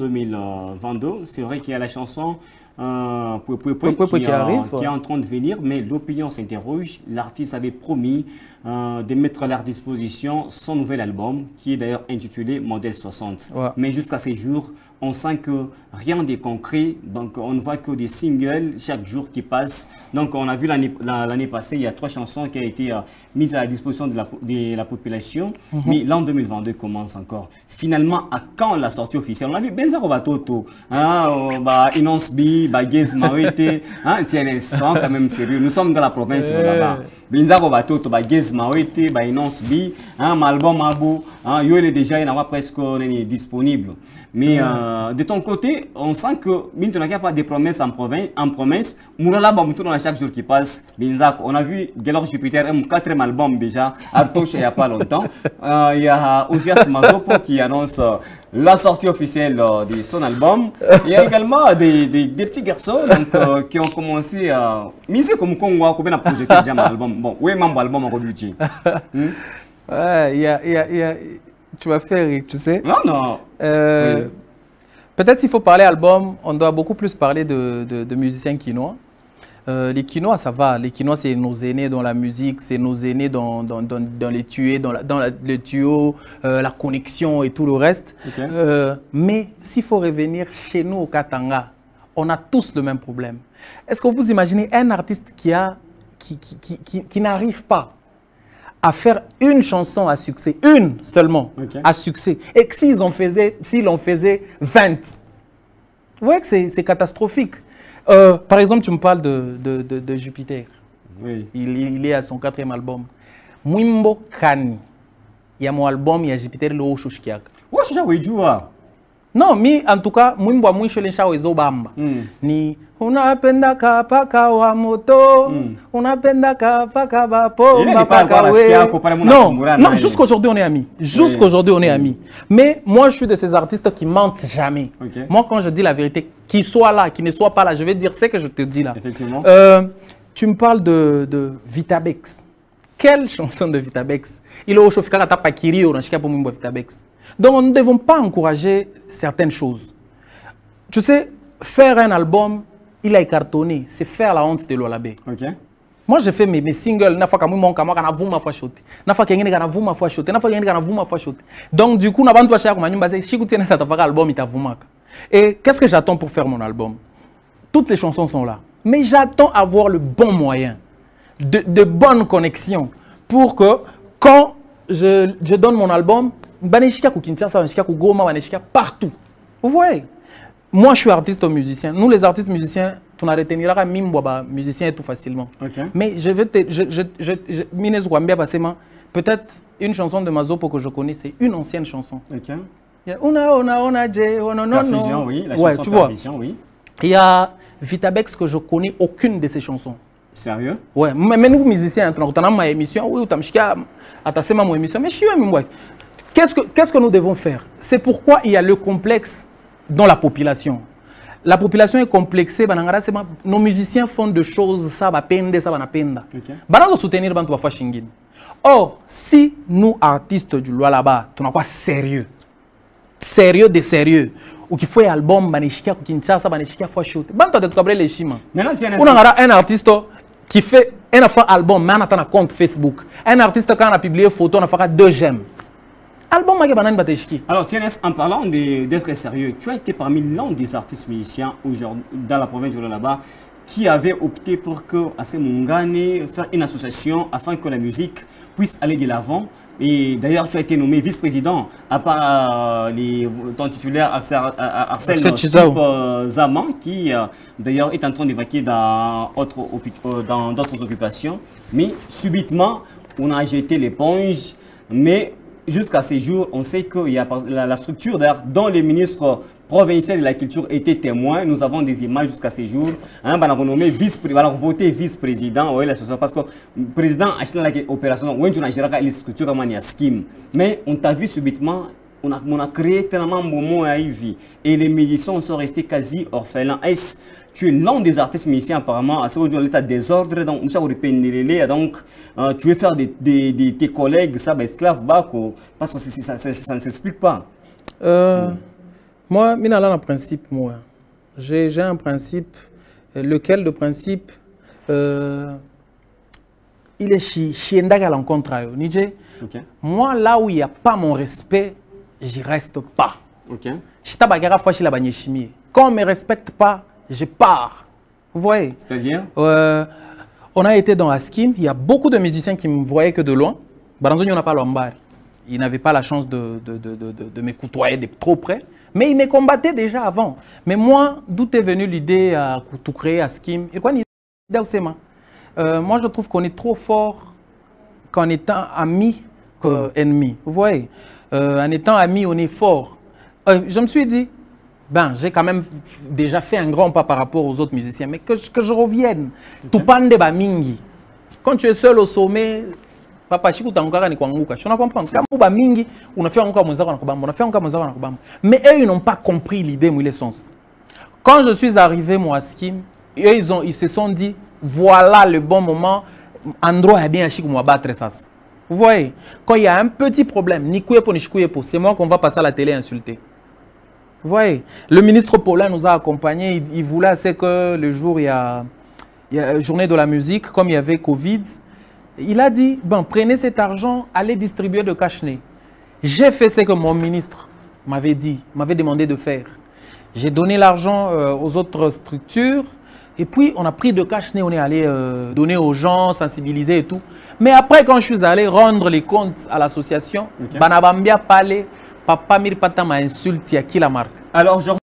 2022. C'est vrai qu'il y a la chanson qui est en train de venir, mais l'opinion s'interroge. L'artiste avait promis de mettre à leur disposition son nouvel album, qui est d'ailleurs intitulé Modèle 60. Ouais. Mais jusqu'à ces jours, on sent que rien n'est concret, donc on ne voit que des singles chaque jour qui passent. Donc on a vu l'année passée, il y a 3 chansons qui ont été mises à la disposition de la population, mais l'an 2022 commence encore. Finalement, à quand la sortie officielle? On a vu Benza Robatoto, Inons B, Gez Mawete, TNS, quand même sérieux. Nous sommes dans la province de là-bas. Benza Robatoto, Gez Mawete, Inons B, Malbon Mabo, il est déjà presque disponible. Mais de ton côté, on sent que maintenant qu'il n'y a pas de promesses en promesse, Mourala Bamoutouna chaque jour qui passe, on a vu Gelor Jupiter, un 4e album déjà, Artoche il n'y a pas longtemps. Il y a Ozias Mazopo qui annonce la sortie officielle de son album. Il y a également des petits garçons donc, qui ont commencé à miser comme Congo, comme on a projeté déjà un album. Bon, oui, mon album en rebuté. Ouais, tu vas faire rire, tu sais. Non, non. Oui. Peut-être s'il faut parler album, on doit beaucoup plus parler de musiciens quinois. Les quinois, ça va. Les quinois, c'est nos aînés dans la musique, c'est nos aînés dans les tuyaux, le tuyau, la connexion et tout le reste. Okay. Mais s'il faut revenir chez nous au Katanga, on a tous le même problème. Est-ce que vous imaginez un artiste qui n'arrive pas à faire une chanson à succès, une seulement, à succès, et que s'il en faisait 20, vous voyez que c'est catastrophique. Par exemple, tu me parles de Jupiter. Oui. Il est à son 4e album. Mwimbo Kani. Il y a mon album, il y a Jupiter, le Oshushkiak. Non, mais en tout cas, Mwimbo a mwisho lensha wezo bamba. Ni unapenda kapaka wa moto, unapenda kapaka bapo, kapaka we. Non, jusqu'aujourd'hui on est amis. Jusqu'aujourd'hui on est amis. Mais moi je suis de ces artistes qui mentent jamais. Okay. Moi quand je dis la vérité, qu'il soit là, qu'il ne soit pas là, je vais dire ce que je te dis là. Effectivement. Tu me parles de Vitabex. Quelle chanson de Vitabex? Il est au chauffeur à Tapakiri ou dans Chicago Mwimbo Vitabex. Donc, nous ne devons pas encourager certaines choses. Tu sais, faire un album, il a cartonné, c'est faire la honte de l'Olabé. Okay. Moi, j'ai fait mes singles, donc, du coup, et qu'est-ce que j'attends pour faire mon album? Toutes les chansons sont là. Mais j'attends avoir le bon moyen, de bonnes connexions, pour que quand je donne mon album, partout. Vous voyez? Moi, je suis artiste musicien. Nous, les artistes musiciens, tu n'as retenu pas musicien tout facilement. Okay. Mais je vais te... Peut-être une chanson de Mazopo que je connais, c'est une ancienne chanson. Okay. La fusion, oui. La chanson tu vois. Fusion, oui. Il y a Vitabex que je connais aucune de ses chansons. Sérieux? Ouais. Mais nous, musiciens, on a ma émission, oui, tu as mon émission, mais je suis un. Qu'est-ce que nous devons faire? C'est pourquoi il y a le complexe dans la population. La population est complexée. Nos musiciens font des choses, ça va pendre, ça va pendre. Nous soutenir bantu bafa shingin. Or, si nous, artistes du loi là-bas, tu n'as pas sérieux, de sérieux, ou qu'il faut un album, banishika, Kinshasa, banishika, faut shooter. Bantu de trouver les chimans. On a un artiste qui fait un album, mais on a un compte Facebook. Un artiste quand on a publié une photo, on a fait 2 j'aime. Alors, TNS, en parlant d'être sérieux, tu as été parmi l'un des artistes musiciens dans la province de là-bas qui avait opté pour que Mungane faire une association afin que la musique puisse aller de l'avant. Et d'ailleurs, tu as été nommé vice-président, à part ton titulaire Arsène Zaman, qui d'ailleurs est en train d'évacuer dans d'autres occupations. Mais subitement, on a jeté l'éponge. Mais jusqu'à ces jours, on sait qu'il y a la structure dont les ministres provinciaux de la culture étaient témoins. Nous avons des images jusqu'à ces jours. On a renommé voté vice-président. Parce que le président a acheté l'opération. Mais on t'a vu subitement, on a créé tellement de moments à Ivy. Et les musiciens sont restés quasi orphelins. Tu es l'un des artistes musiciens apparemment, à ce moment l'état désordre, donc tu veux faire tes collègues, ça, esclaves, parce que ça ne s'explique pas. Moi, je suis un principe. J'ai un principe, lequel de principe, il est chiant à l'encontre. Moi, là où il n'y a pas mon respect, je reste pas. Quand on ne me respecte pas, je pars. Vous voyez? C'est-à-dire on a été dans Askim, il y a beaucoup de musiciens qui me voyaient que de loin. Baranzoni, on n'a pas l'Ombari. Ils n'avaient pas la chance de me côtoyer de trop près. Mais ils me combattaient déjà avant. Mais moi, d'où est venue l'idée à tout créer Askim? Moi, je trouve qu'on est trop fort qu'en étant amis qu'ennemis. Vous voyez? En étant amis, on est fort. Je me suis dit, ben, j'ai quand même déjà fait un grand pas par rapport aux autres musiciens, mais que je revienne. Tupande Bamingi. Quand tu es seul au sommet, papa chiku tangara ni kwanguka. Tu comprends? Quand Bamingi, on a fait encore Mozart, on a fait encore Mozart. Mais eux, ils n'ont pas compris l'idée, moi, les sens. Quand je suis arrivé, moi, à Skim, ils se sont dit, voilà le bon moment. Andro a bien chiku moi battre ça. Vous voyez? Quand il y a un petit problème, ni kouyepo ni chikouyepo, c'est moi qu'on va passer à la télé insulter. Vous voyez, le ministre Paulin nous a accompagnés. Il voulait que le jour, il y a journée de la musique, comme il y avait Covid, il a dit, ben, prenez cet argent, allez distribuer de cache-nez. J'ai fait ce que mon ministre m'avait dit, m'avait demandé de faire. J'ai donné l'argent aux autres structures, et puis on a pris de cache-nez, on est allé donner aux gens, sensibiliser et tout. Mais après, quand je suis allé rendre les comptes à l'association, Banabambia parlait. Papa Mirpata m'a insulté à qui la marque. Alors,